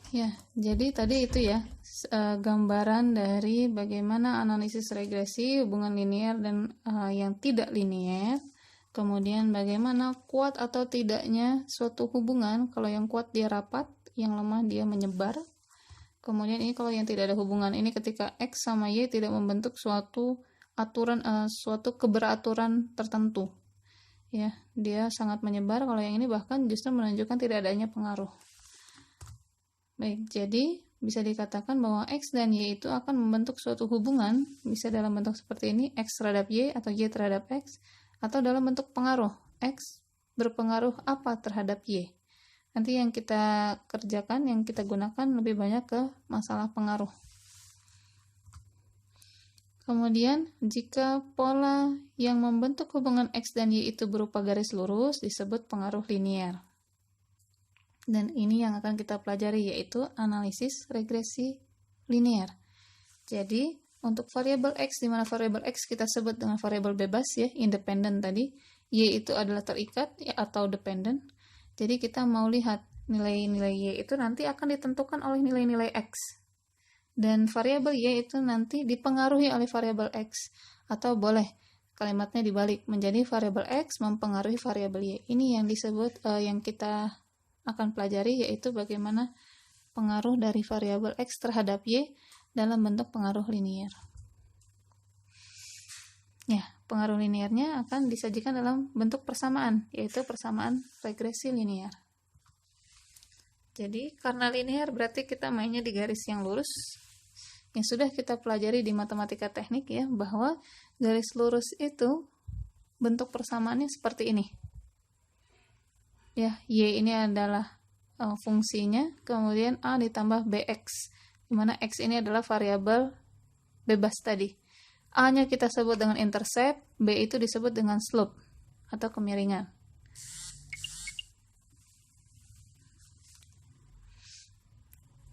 Ya, jadi tadi itu ya, gambaran dari bagaimana analisis regresi, hubungan linear dan yang tidak linear. Kemudian bagaimana kuat atau tidaknya suatu hubungan, kalau yang kuat dia rapat, yang lemah dia menyebar. Kemudian ini kalau yang tidak ada hubungan, ini ketika X sama Y tidak membentuk suatu aturan, suatu keberaturan tertentu. Ya, dia sangat menyebar, kalau yang ini bahkan justru menunjukkan tidak adanya pengaruh. Baik, jadi bisa dikatakan bahwa X dan Y itu akan membentuk suatu hubungan, bisa dalam bentuk seperti ini, X terhadap Y atau Y terhadap X, atau dalam bentuk pengaruh, X berpengaruh apa terhadap Y. Nanti yang kita kerjakan, yang kita gunakan lebih banyak ke masalah pengaruh. Kemudian, jika pola yang membentuk hubungan X dan Y itu berupa garis lurus, disebut pengaruh linear. Dan ini yang akan kita pelajari, yaitu analisis regresi linear. Jadi, untuk variabel X, di mana variabel X kita sebut dengan variabel bebas ya, independen tadi, Y itu adalah terikat ya, atau dependent. Jadi kita mau lihat nilai-nilai Y itu nanti akan ditentukan oleh nilai-nilai X. Dan variabel Y itu nanti dipengaruhi oleh variabel X. Atau boleh kalimatnya dibalik, menjadi variabel X mempengaruhi variabel Y. Ini yang disebut, yang kita akan pelajari, yaitu bagaimana pengaruh dari variabel X terhadap Y dalam bentuk pengaruh linear. Ya, pengaruh linearnya akan disajikan dalam bentuk persamaan, yaitu persamaan regresi linear. Jadi, karena linear berarti kita mainnya di garis yang lurus. Yang sudah kita pelajari di matematika teknik ya, bahwa garis lurus itu bentuk persamaannya seperti ini. Ya, Y ini adalah fungsinya, kemudian A ditambah BX, di mana X ini adalah variabel bebas tadi. A-nya kita sebut dengan intercept, B itu disebut dengan slope atau kemiringan.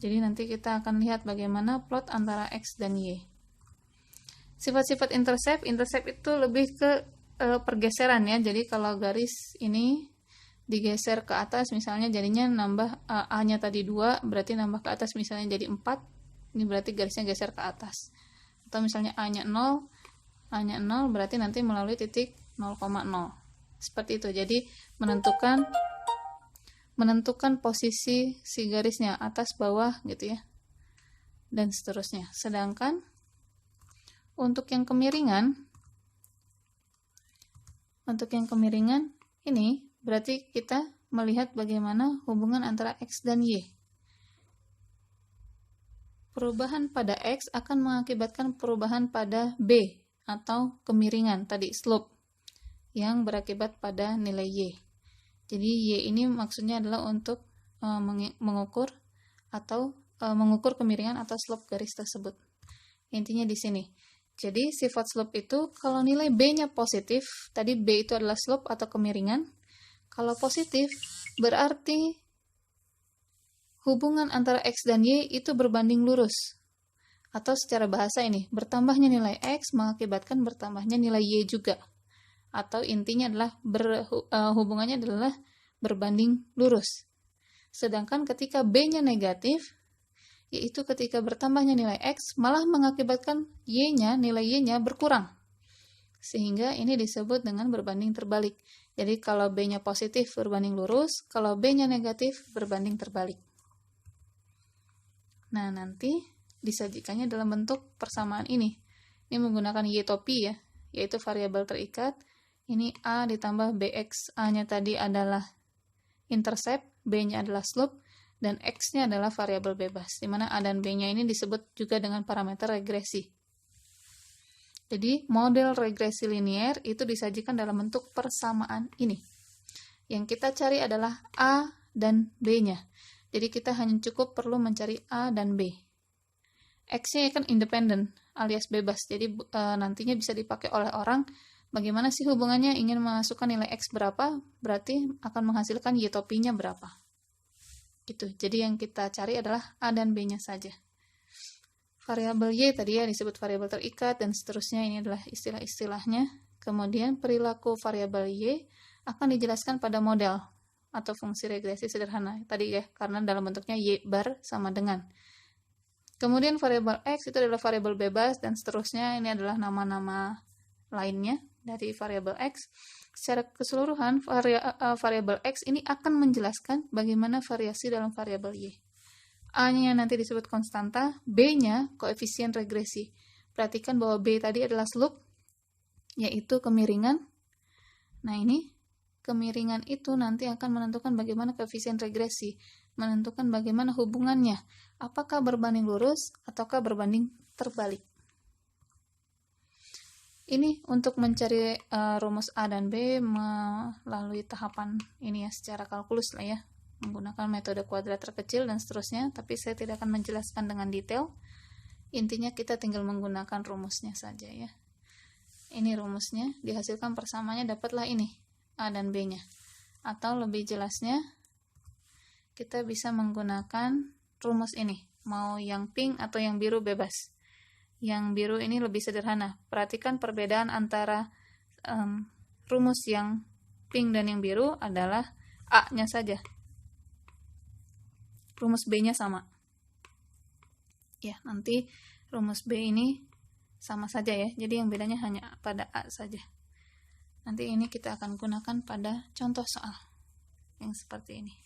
Jadi nanti kita akan lihat bagaimana plot antara X dan Y. Sifat-sifat intercept itu lebih ke pergeseran ya. Jadi kalau garis ini digeser ke atas, misalnya jadinya nambah A-nya tadi 2, berarti nambah ke atas misalnya jadi 4, ini berarti garisnya geser ke atas. Atau misalnya A-nya 0 berarti nanti melalui titik 0,0. Seperti itu. Jadi menentukan posisi si garisnya, atas, bawah gitu ya. Dan seterusnya. Sedangkan untuk yang kemiringan ini berarti kita melihat bagaimana hubungan antara X dan Y. Perubahan pada X akan mengakibatkan perubahan pada B atau kemiringan tadi, slope, yang berakibat pada nilai Y. Jadi Y ini maksudnya adalah untuk mengukur kemiringan atau slope garis tersebut. Intinya di sini. Jadi sifat slope itu kalau nilai B-nya positif, tadi B itu adalah slope atau kemiringan. Kalau positif, berarti hubungan antara X dan Y itu berbanding lurus. Atau secara bahasa ini, bertambahnya nilai X mengakibatkan bertambahnya nilai Y juga. Atau intinya adalah hubungannya adalah berbanding lurus. Sedangkan ketika B-nya negatif, yaitu ketika bertambahnya nilai X, malah mengakibatkan nilai Y-nya berkurang. Sehingga ini disebut dengan berbanding terbalik. Jadi kalau B-nya positif berbanding lurus, kalau B-nya negatif berbanding terbalik. Nah, nanti disajikannya dalam bentuk persamaan ini. Ini menggunakan Y-topi ya, yaitu variabel terikat. Ini A ditambah BX. A-nya tadi adalah intercept, B-nya adalah slope, dan X-nya adalah variabel bebas, di mana A dan B-nya ini disebut juga dengan parameter regresi. Jadi, model regresi linear itu disajikan dalam bentuk persamaan ini. Yang kita cari adalah A dan B-nya. Jadi, kita hanya cukup perlu mencari A dan B. X-nya kan independen, alias bebas. Jadi, nantinya bisa dipakai oleh orang. Bagaimana sih hubungannya? Ingin memasukkan nilai X berapa, berarti akan menghasilkan Y-topinya berapa. Gitu. Jadi, yang kita cari adalah A dan B-nya saja. Variabel Y tadi ya disebut variabel terikat dan seterusnya, ini adalah istilah-istilahnya. Kemudian perilaku variabel Y akan dijelaskan pada model atau fungsi regresi sederhana tadi ya, karena dalam bentuknya y bar sama dengan. Kemudian variabel x itu adalah variabel bebas dan seterusnya, ini adalah nama-nama lainnya dari variabel x. Secara keseluruhan variabel x ini akan menjelaskan bagaimana variasi dalam variabel y. A-nya nanti disebut konstanta, B-nya koefisien regresi. Perhatikan bahwa B tadi adalah slope, yaitu kemiringan. Nah, ini kemiringan itu nanti akan menentukan bagaimana koefisien regresi, menentukan bagaimana hubungannya, apakah berbanding lurus ataukah berbanding terbalik. Ini untuk mencari rumus A dan B melalui tahapan ini ya, secara kalkulus lah ya, menggunakan metode kuadrat terkecil dan seterusnya, tapi saya tidak akan menjelaskan dengan detail. Intinya kita tinggal menggunakan rumusnya saja ya. Ini rumusnya, dihasilkan persamanya dapatlah ini, A dan B-nya. Atau lebih jelasnya, kita bisa menggunakan rumus ini, mau yang pink atau yang biru bebas. Yang biru ini lebih sederhana. Perhatikan perbedaan antara rumus yang pink dan yang biru adalah A-nya saja. Rumus B-nya sama. Ya, nanti rumus B ini sama saja ya. Jadi yang bedanya hanya pada A saja. Nanti ini kita akan gunakan pada contoh soal yang seperti ini.